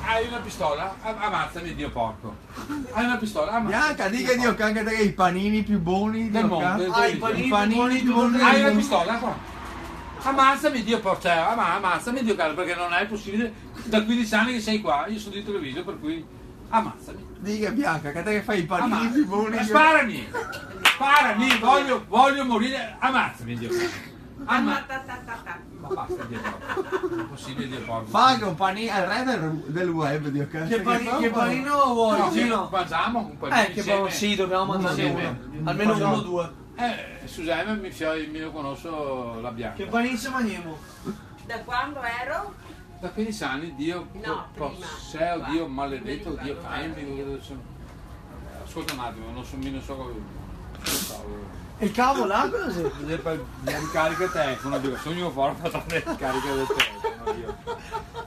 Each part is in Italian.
hai una pistola? Ammazzami, Dio porco. Hai una pistola? Ammazzami. Bianca, dica Dio che anche te i panini più buoni Del mondo. i panini più buoni Hai una pistola qua? Ammazzami, Dio porco. Ammazzami, Dio caro, perché non è possibile. Da 15 anni che sei qua, io sono di televisore, per cui ammazzami. Dica Bianca, che te che fai i panini più buoni Sparami! Sparami! Voglio morire! Ammazzami, Dio caro. Ma basta, Dio porco. Non è possibile, Dio porco. Fa anche un panino al re del web, Dio caro. Che panino vuoi? No, Gino? mangiamo un po' Che poi sì, dobbiamo mangiarne Insieme. uno. Almeno uno o due. Scusami, mi lo conosco la Bianca. Che panino ci mangiamo? Da quando ero? Da 15 anni, Dio, No, Posseo, prima. Dio maledetto, Non mi Dio ricordo. cambio. Ascolta un attimo, non so come. Il cavo là cosa sei? La ricarica il telefono, dico, sogno forte la ricarica del telefono, Dio.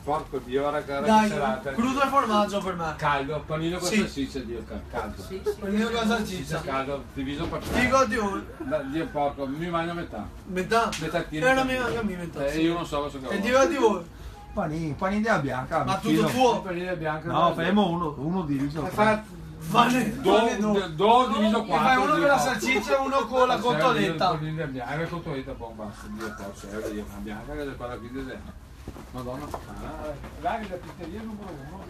Porco Dio, ora che Dai, serata. crudo e formaggio per me. Caldo, panino con Sì. salsiccia, Dio, caldo. Sì. Panino con salsiccia. Caldo, diviso per Ti 3. godi uno? Dio porco, mi mangio metà. Metà? Metà tiene. E non mi mangia metà. Io non so cosa E ti godi voi? Panini della Bianca. Ma vicino. tutto tuo? Panino bianco. No, faremo uno diviso. Vale due. Do diviso E fai 4. uno con la salsiccia e uno con la cotoletta. La cotoletta, buon basta, Dio porco, io una bianca che è quella qui di Madonna. Dai, la pizzeria numero 1.